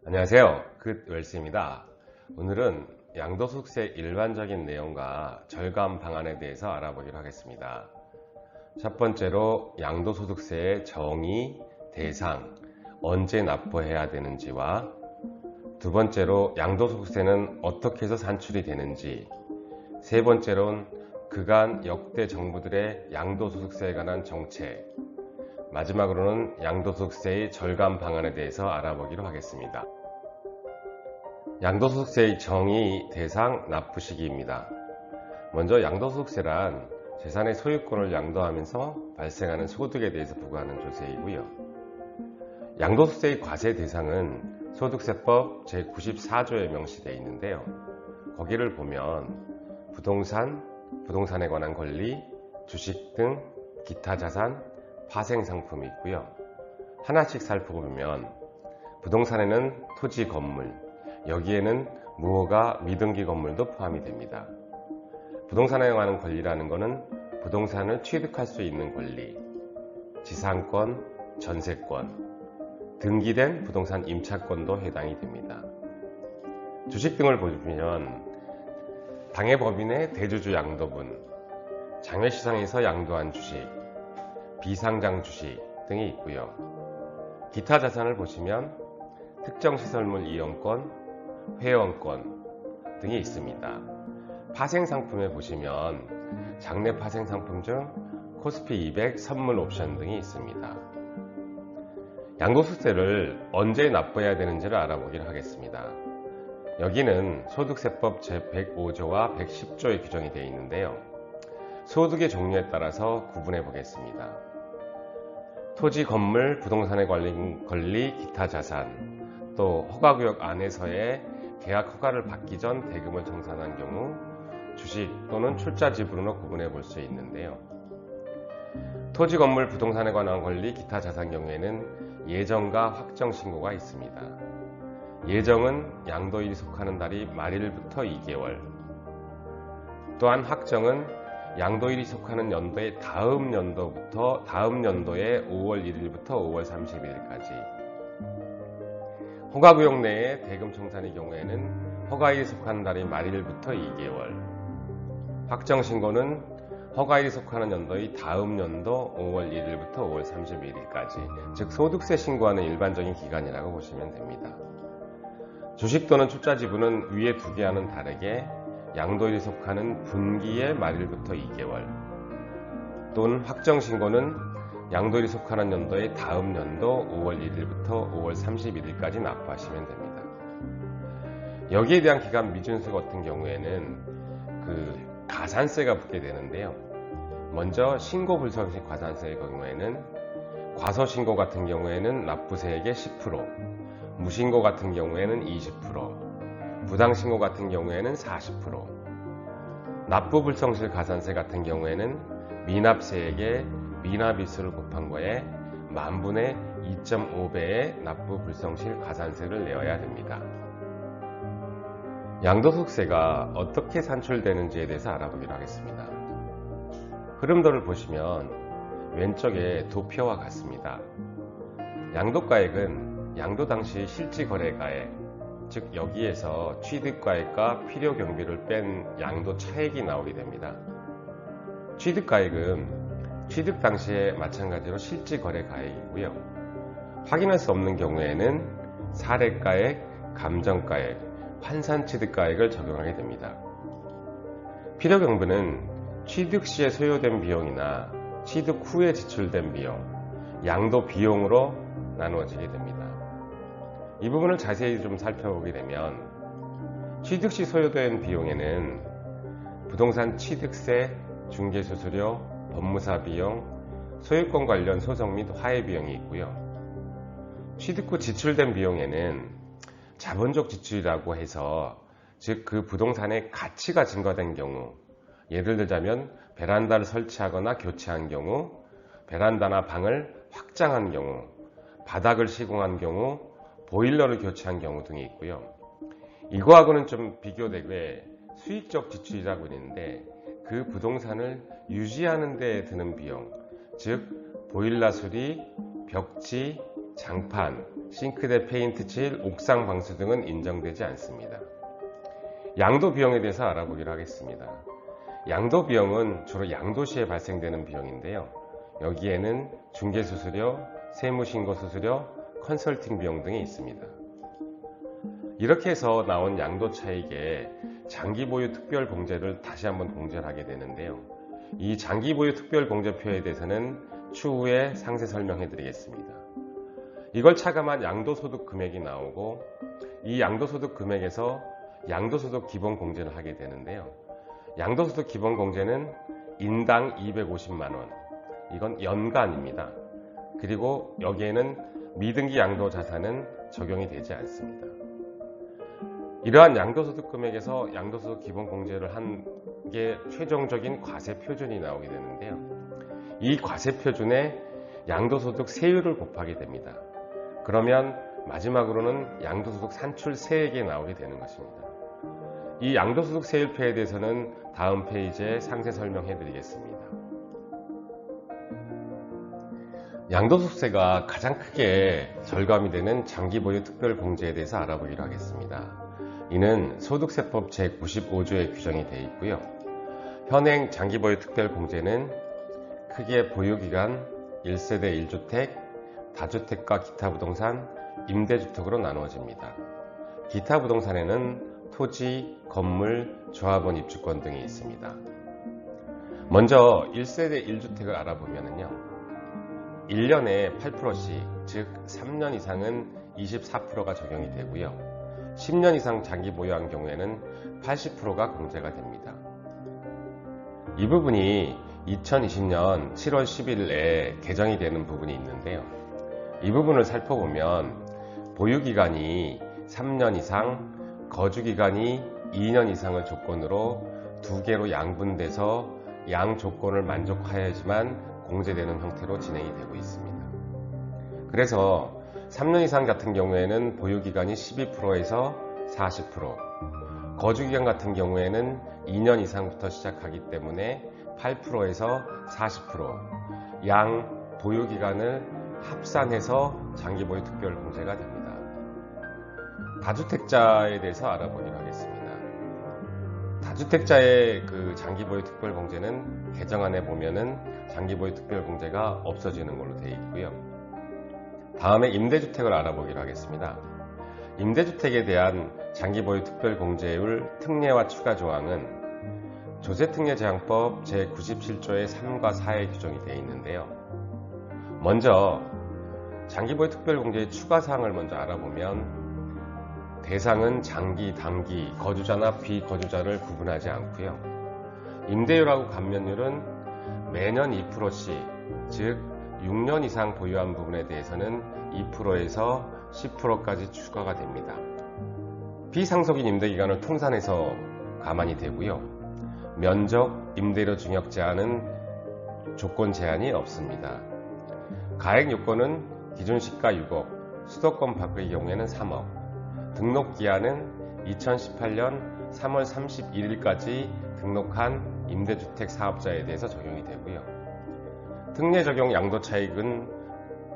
안녕하세요. 굿웰스입니다. 오늘은 양도소득세 일반적인 내용과 절감 방안에 대해서 알아보기로 하겠습니다. 첫 번째로 양도소득세의 정의, 대상, 언제 납부해야 되는지와 두 번째로 양도소득세는 어떻게 해서 산출이 되는지, 세 번째로는 그간 역대 정부들의 양도소득세에 관한 정책, 마지막으로는 양도소득세의 절감 방안에 대해서 알아보기로 하겠습니다. 양도소득세의 정의, 대상, 납부 시기입니다. 먼저 양도소득세란 재산의 소유권을 양도하면서 발생하는 소득에 대해서 부과하는 조세이고요. 양도소득세의 과세 대상은 소득세법 제94조에 명시되어 있는데요. 거기를 보면 부동산, 부동산에 관한 권리, 주식 등 기타 자산, 파생상품이 있고요. 하나씩 살펴보면 부동산에는 토지, 건물, 여기에는 무허가 미등기 건물도 포함이 됩니다. 부동산에 관한 권리라는 것은 부동산을 취득할 수 있는 권리, 지상권, 전세권, 등기된 부동산 임차권도 해당이 됩니다. 주식 등을 보면 당해법인의 대주주 양도분, 장외시장에서 양도한 주식, 비상장 주식 등이 있고요. 기타 자산을 보시면 특정시설물 이용권, 회원권 등이 있습니다. 파생상품에 보시면 장내 파생상품 중 코스피 200 선물 옵션 등이 있습니다. 양도소득세를 언제 납부해야 되는지를 알아보기로 하겠습니다. 여기는 소득세법 제105조와 110조에 규정이 되어 있는데요. 소득의 종류에 따라서 구분해 보겠습니다. 토지, 건물, 부동산에 관련 권리, 기타 자산, 또 허가구역 안에서의 계약 허가를 받기 전 대금을 청산한 경우 주식 또는 출자 지분으로 구분해 볼 수 있는데요. 토지, 건물, 부동산에 관한 권리, 기타 자산 경우에는 예정과 확정 신고가 있습니다. 예정은 양도일이 속하는 달이 말일부터 2개월, 또한 확정은 양도일이 속하는 연도의 다음 연도의 5월 1일부터 5월 31일까지, 허가구역 내에 대금 청산의 경우에는 허가일이 속하는 달이 말일부터 2개월, 확정신고는 허가일이 속하는 연도의 다음 연도 5월 1일부터 5월 31일까지, 즉 소득세 신고하는 일반적인 기간이라고 보시면 됩니다. 주식 또는 출자 지분은 위에 두 개와는 다르게 양도일이 속하는 분기의 말일부터 2개월, 또는 확정신고는 양도일이 속하는 연도의 다음 연도 5월 1일부터 5월 31일까지 납부하시면 됩니다. 여기에 대한 기간 미준수 같은 경우에는 가산세가 붙게 되는데요. 먼저 신고 불성실 가산세의 경우에는 과소신고 같은 경우에는 납부세액의 10%, 무신고 같은 경우에는 20%, 부당신고 같은 경우에는 40%, 납부불성실 가산세 같은 경우에는 미납세액의 미납일수를 곱한 거에 만분의 2.5배의 납부불성실 가산세를 내어야 됩니다. 양도소득세가 어떻게 산출되는지에 대해서 알아보기로 하겠습니다. 흐름도를 보시면 왼쪽에 도표와 같습니다. 양도가액은 양도 당시 실지거래가액, 즉 여기에서 취득가액과 필요경비를 뺀 양도 차액이 나오게 됩니다. 취득가액은 취득 당시에 마찬가지로 실지거래가액이고요. 확인할 수 없는 경우에는 사례가액, 감정가액, 환산취득가액을 적용하게 됩니다. 필요경비는 취득 시에 소요된 비용이나 취득 후에 지출된 비용, 양도 비용으로 나누어지게 됩니다. 이 부분을 자세히 좀 살펴보게 되면 취득 시 소요된 비용에는 부동산 취득세, 중개수수료, 법무사 비용, 소유권 관련 소송 및 화해 비용이 있고요. 취득 후 지출된 비용에는 자본적 지출이라고 해서 즉 그 부동산의 가치가 증가된 경우, 예를 들자면 베란다를 설치하거나 교체한 경우, 베란다나 방을 확장한 경우, 바닥을 시공한 경우, 보일러를 교체한 경우 등이 있고요. 이거하고는 좀 비교되게 수익적 지출이라고 있는데 그 부동산을 유지하는 데 드는 비용, 즉 보일러 수리, 벽지, 장판, 싱크대 페인트칠, 옥상 방수 등은 인정되지 않습니다. 양도 비용에 대해서 알아보기로 하겠습니다. 양도 비용은 주로 양도시에 발생되는 비용인데요. 여기에는 중개수수료, 세무신고수수료, 컨설팅 비용 등이 있습니다. 이렇게 해서 나온 양도 차익에 장기보유 특별공제를 다시 한번 공제를 하게 되는데요. 이 장기보유 특별공제표에 대해서는 추후에 상세 설명해 드리겠습니다. 이걸 차감한 양도소득 금액이 나오고 이 양도소득 금액에서 양도소득 기본공제를 하게 되는데요. 양도소득 기본공제는 인당 250만원, 이건 연간입니다. 그리고 여기에는 미등기 양도자산은 적용이 되지 않습니다. 이러한 양도소득 금액에서 양도소득 기본공제를 한 게 최종적인 과세표준이 나오게 되는데요. 이 과세표준에 양도소득 세율을 곱하게 됩니다. 그러면 마지막으로는 양도소득 산출세액이 나오게 되는 것입니다. 이 양도소득 세율표에 대해서는 다음 페이지에 상세 설명해 드리겠습니다. 양도소득세가 가장 크게 절감이 되는 장기보유 특별공제에 대해서 알아보기로 하겠습니다. 이는 소득세법 제95조에 규정이 되어 있고요. 현행 장기보유 특별공제는 크게 보유기간, 1세대 1주택, 다주택과 기타 부동산, 임대주택으로 나누어집니다. 기타 부동산에는 토지, 건물, 조합원 입주권 등이 있습니다. 먼저 1세대 1주택을 알아보면요. 1년에 8%씩, 즉 3년 이상은 24%가 적용이 되고요. 10년 이상 장기 보유한 경우에는 80%가 공제가 됩니다. 이 부분이 2020년 7월 10일에 개정이 되는 부분이 있는데요. 이 부분을 살펴보면 보유기간이 3년 이상, 거주기간이 2년 이상을 조건으로 두 개로 양분돼서 양 조건을 만족하여야지만 공제되는 형태로 진행이 되고 있습니다. 그래서 3년 이상 같은 경우에는 보유기간이 12%에서 40%, 거주기간 같은 경우에는 2년 이상부터 시작하기 때문에 8%에서 40%, 양 보유기간을 합산해서 장기보유 특별공제가 됩니다. 다주택자에 대해서 알아보기로 하겠습니다. 다주택자의 그 장기보유 특별공제는 개정안에 보면은 장기보유 특별공제가 없어지는 걸로 되어 있고요. 다음에 임대주택을 알아보기로 하겠습니다. 임대주택에 대한 장기보유 특별공제율 특례와 추가 조항은 조세특례제한법 제97조의 3과 4에 규정이 되어 있는데요. 먼저 장기보유 특별공제의 추가사항을 먼저 알아보면 대상은 장기, 단기, 거주자나 비거주자를 구분하지 않고요. 임대율하고 감면율은 매년 2%씩, 즉 6년 이상 보유한 부분에 대해서는 2%에서 10%까지 추가가 됩니다. 비상속인 임대기간을 통산해서 감안이 되고요. 면적, 임대료 증액 제한은 조건 제한이 없습니다. 가액 요건은 기준시가 6억, 수도권 밖의 경우에는 3억, 등록기한은 2018년 3월 31일까지 등록한 임대주택 사업자에 대해서 적용이 되고요. 특례 적용 양도차익은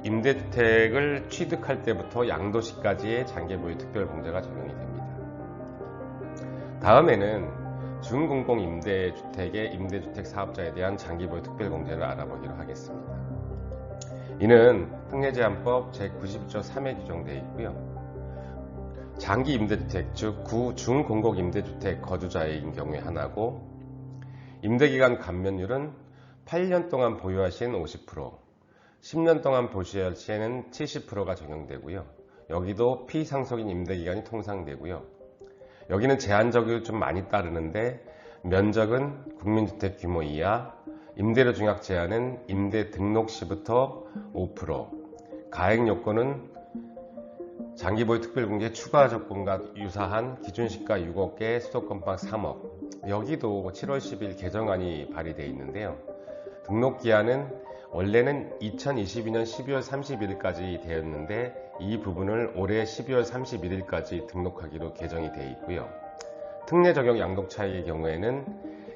임대주택을 취득할 때부터 양도시까지의 장기보유 특별공제가 적용이 됩니다. 다음에는 준공공임대주택의 임대주택 사업자에 대한 장기보유 특별공제를 알아보기로 하겠습니다. 이는 특례제한법 제90조 3에 규정되어 있고요. 장기임대주택, 즉 준공공임대주택 거주자인 경우에 하나고, 임대기간 감면율은 8년 동안 보유하신 50%, 10년 동안 보유할 시에는 70%가 적용되고요. 여기도 피상속인 임대기간이 통상되고요. 여기는 제한적이 좀 많이 따르는데, 면적은 국민주택 규모 이하, 임대료 증액 제한은 임대 등록 시부터 5%, 가액 요건은 장기보유 특별공제 추가 조건과 유사한 기준시가 6억에 수도권방 3억, 여기도 7월 10일 개정안이 발의되어 있는데요. 등록기한은 원래는 2022년 12월 31일까지 되었는데 이 부분을 올해 12월 31일까지 등록하기로 개정이 되어 있고요. 특례 적용 양도차익의 경우에는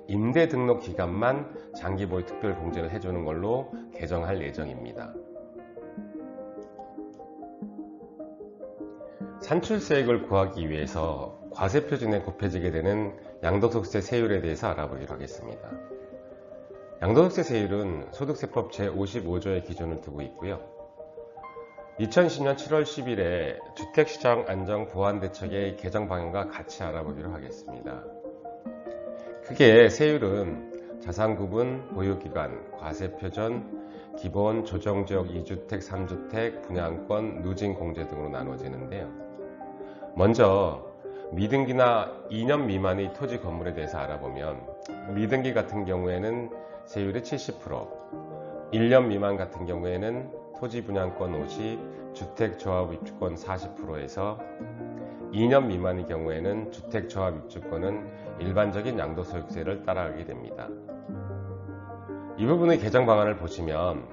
임대 등록 기간만 장기보유 특별공제를 해주는 걸로 개정할 예정입니다. 산출세액을 구하기 위해서 과세표준에 곱해지게 되는 양도소득세 세율에 대해서 알아보기로 하겠습니다. 양도소득세 세율은 소득세법 제55조의 기준을 두고 있고요. 2010년 7월 10일에 주택시장 안정 보완대책의 개정 방향과 같이 알아보기로 하겠습니다. 크게 세율은 자산구분, 보유기간, 과세표준, 기본, 조정지역 2주택, 3주택, 분양권, 누진공제 등으로 나눠지는데요. 먼저 미등기나 2년 미만의 토지 건물에 대해서 알아보면 미등기 같은 경우에는 세율이 70%, 1년 미만 같은 경우에는 토지 분양권 50, 주택조합 입주권 40%에서 2년 미만의 경우에는 주택조합 입주권은 일반적인 양도소득세를 따라가게 됩니다. 이 부분의 개정 방안을 보시면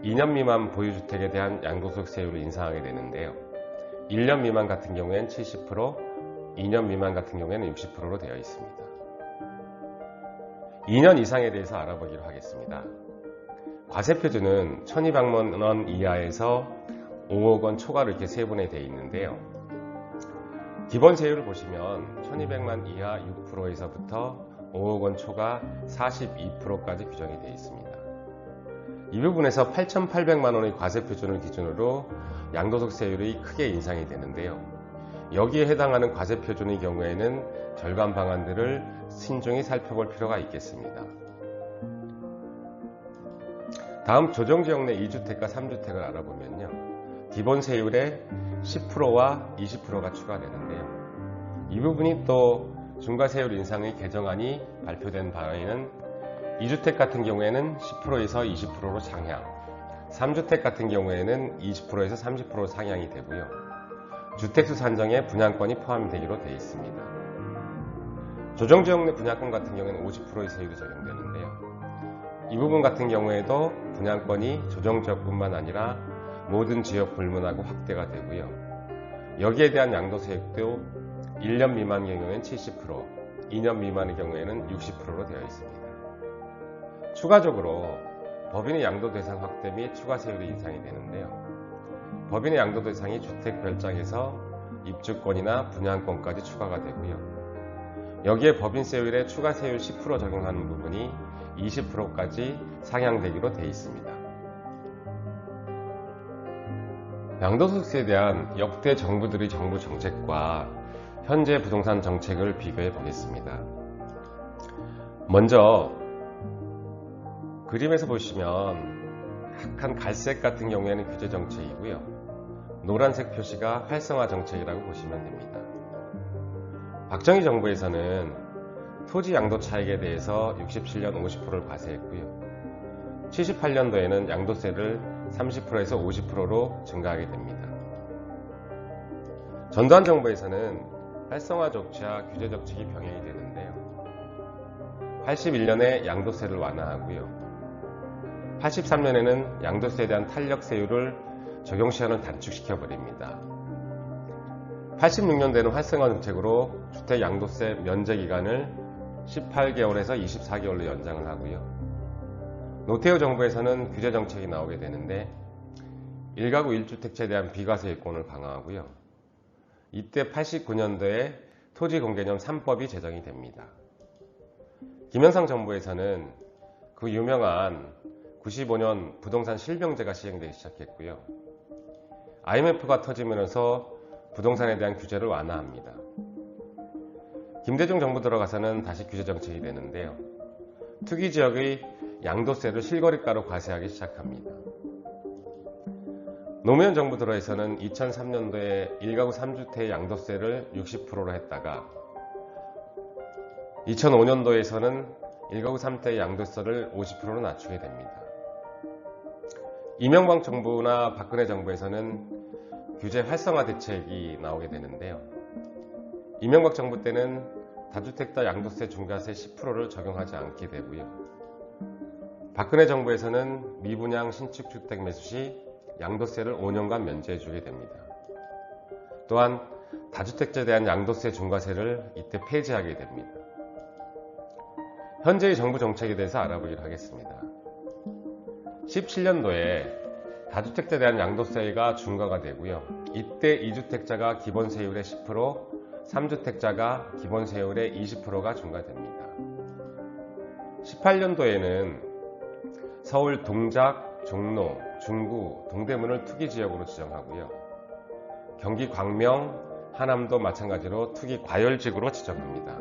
2년 미만 보유주택에 대한 양도소득세율을 인상하게 되는데요. 1년 미만 같은 경우에는 70%, 2년 미만 같은 경우에는 60%로 되어 있습니다. 2년 이상에 대해서 알아보기로 하겠습니다. 과세표준은 1200만 원 이하에서 5억 원 초과로 이렇게 세분에 되어 있는데요. 기본 세율을 보시면 1200만 이하 6%에서부터 5억 원 초과 42%까지 규정이 되어 있습니다. 이 부분에서 8,800만 원의 과세표준을 기준으로 양도소득세율이 크게 인상이 되는데요. 여기에 해당하는 과세표준의 경우에는 절감 방안들을 신중히 살펴볼 필요가 있겠습니다. 다음 조정지역 내 2주택과 3주택을 알아보면요. 기본 세율에 10%와 20%가 추가되는데요. 이 부분이 또 중과세율 인상의 개정안이 발표된 바에는 2주택 같은 경우에는 10%에서 20%로 상향, 3주택 같은 경우에는 20%에서 30% 상향이 되고요. 주택수 산정에 분양권이 포함이 되기로 되어 있습니다. 조정지역 내 분양권 같은 경우에는 50%의 세율이 적용되는데요. 이 부분 같은 경우에도 분양권이 조정지역뿐만 아니라 모든 지역 불문하고 확대가 되고요. 여기에 대한 양도세액도 1년 미만의 경우에는 70%, 2년 미만의 경우에는 60%로 되어 있습니다. 추가적으로 법인의 양도 대상 확대 및 추가 세율이 인상이 되는데요. 법인의 양도 대상이 주택 별장에서 입주권이나 분양권까지 추가가 되고요. 여기에 법인 세율에 추가 세율 10% 적용하는 부분이 20%까지 상향되기로 되어 있습니다. 양도소득세에 대한 역대 정부들의 정부 정책과 현재 부동산 정책을 비교해 보겠습니다. 먼저 그림에서 보시면 약간 갈색 같은 경우에는 규제 정책이고요. 노란색 표시가 활성화 정책이라고 보시면 됩니다. 박정희 정부에서는 토지 양도 차익에 대해서 67년 50%를 과세했고요. 78년도에는 양도세를 30%에서 50%로 증가하게 됩니다. 전두환 정부에서는 활성화 조치와 규제 정책이 병행이 되는데요. 81년에 양도세를 완화하고요. 83년에는 양도세에 대한 탄력세율을 적용 시한을 단축시켜 버립니다. 86년도에는 활성화 정책으로 주택 양도세 면제 기간을 18개월에서 24개월로 연장을 하고요. 노태우 정부에서는 규제 정책이 나오게 되는데 1가구 1주택자에 대한 비과세율권을 강화하고요. 이때 89년도에 토지공개념 3법이 제정이 됩니다. 김영삼 정부에서는 그 유명한 95년 부동산 실명제가 시행되기 시작했고요. IMF가 터지면서 부동산에 대한 규제를 완화합니다. 김대중 정부 들어가서는 다시 규제 정책이 되는데요. 투기 지역의 양도세를 실거래가로 과세하기 시작합니다. 노무현 정부 들어에서는 2003년도에 1가구 3주택의 양도세를 60%로 했다가 2005년도에서는 1가구 3주택의 양도세를 50%로 낮추게 됩니다. 이명박 정부나 박근혜 정부에서는 규제 활성화 대책이 나오게 되는데요. 이명박 정부 때는 다주택자 양도세 중과세 10%를 적용하지 않게 되고요. 박근혜 정부에서는 미분양 신축 주택 매수 시 양도세를 5년간 면제해 주게 됩니다. 또한 다주택자에 대한 양도세 중과세를 이때 폐지하게 됩니다. 현재의 정부 정책에 대해서 알아보기로 하겠습니다. 17년도에 다주택자에 대한 양도세가 중과가 되고요. 이때 2주택자가 기본세율의 10%, 3주택자가 기본세율의 20%가 중과됩니다. 18년도에는 서울 동작, 종로, 중구, 동대문을 투기지역으로 지정하고요. 경기 광명, 하남도 마찬가지로 투기 과열지구로 지정합니다.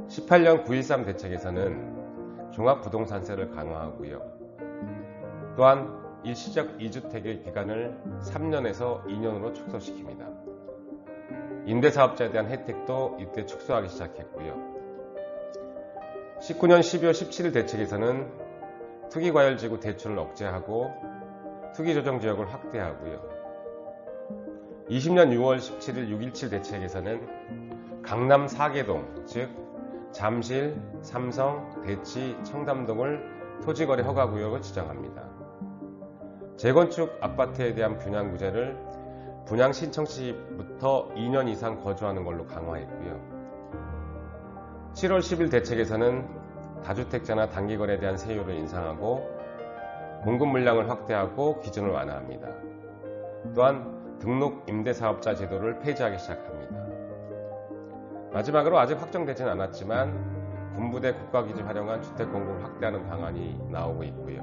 18년 9.13 대책에서는 종합부동산세를 강화하고요. 또한 일시적 2주택의 기간을 3년에서 2년으로 축소시킵니다. 임대사업자에 대한 혜택도 이때 축소하기 시작했고요. 19년 12월 17일 대책에서는 투기과열지구 대출을 억제하고 투기조정지역을 확대하고요. 20년 6월 17일 6.17 대책에서는 강남 4개동, 즉 잠실, 삼성, 대치, 청담동을 토지거래 허가구역을 지정합니다. 재건축 아파트에 대한 분양구제를 분양 신청 시부터 2년 이상 거주하는 걸로 강화했고요. 7월 10일 대책에서는 다주택자나 단기거래에 대한 세율을 인상하고 공급 물량을 확대하고 기준을 완화합니다. 또한 등록 임대사업자 제도를 폐지하기 시작합니다. 마지막으로 아직 확정되지는 않았지만 군부대 국가기지 활용한 주택 공급을 확대하는 방안이 나오고 있고요.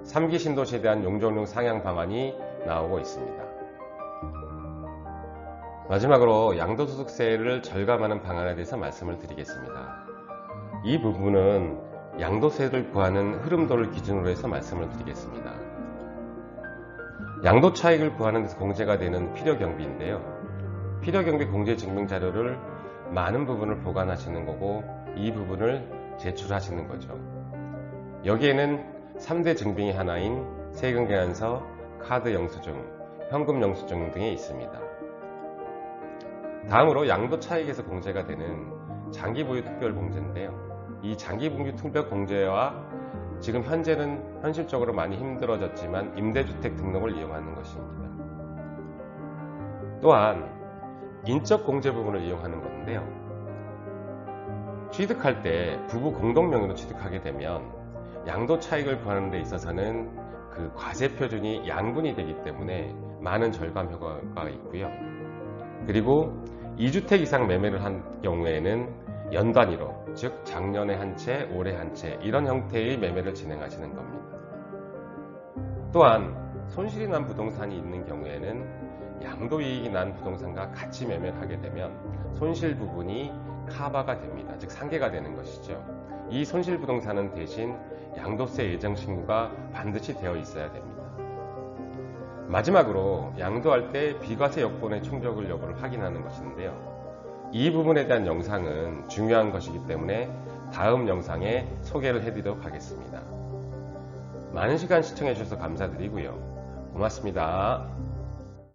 3기 신도시에 대한 용적률 상향 방안이 나오고 있습니다. 마지막으로 양도소득세를 절감하는 방안에 대해서 말씀을 드리겠습니다. 이 부분은 양도세를 구하는 흐름도를 기준으로 해서 말씀을 드리겠습니다. 양도차익을 구하는 데서 공제가 되는 필요경비인데요. 필요경비 공제증명 자료를 많은 부분을 보관하시는 거고 이 부분을 제출하시는 거죠. 여기에는 3대 증빙이 하나인 세금계산서, 카드 영수증, 현금 영수증 등이 있습니다. 다음으로 양도차익에서 공제가 되는 장기보유 특별공제인데요. 이 장기보유 특별공제와 지금 현재는 현실적으로 많이 힘들어졌지만 임대주택 등록을 이용하는 것입니다. 또한 인적공제 부분을 이용하는 건데요. 취득할 때 부부 공동명의로 취득하게 되면 양도차익을 구하는 데 있어서는 그 과세표준이 양분이 되기 때문에 많은 절감 효과가 있고요. 그리고 2주택 이상 매매를 한 경우에는 연단위로, 즉 작년에 한 채, 올해 한 채 이런 형태의 매매를 진행하시는 겁니다. 또한 손실이 난 부동산이 있는 경우에는 양도이익이 난 부동산과 같이 매매를 하게 되면 손실 부분이 카바가 됩니다. 즉 상계가 되는 것이죠. 이 손실 부동산은 대신 양도세 예정 신고가 반드시 되어 있어야 됩니다. 마지막으로 양도할 때 비과세 여건의 충족 여부를 확인하는 것인데요. 이 부분에 대한 영상은 중요한 것이기 때문에 다음 영상에 소개를 해드리도록 하겠습니다. 많은 시간 시청해 주셔서 감사드리고요. 고맙습니다.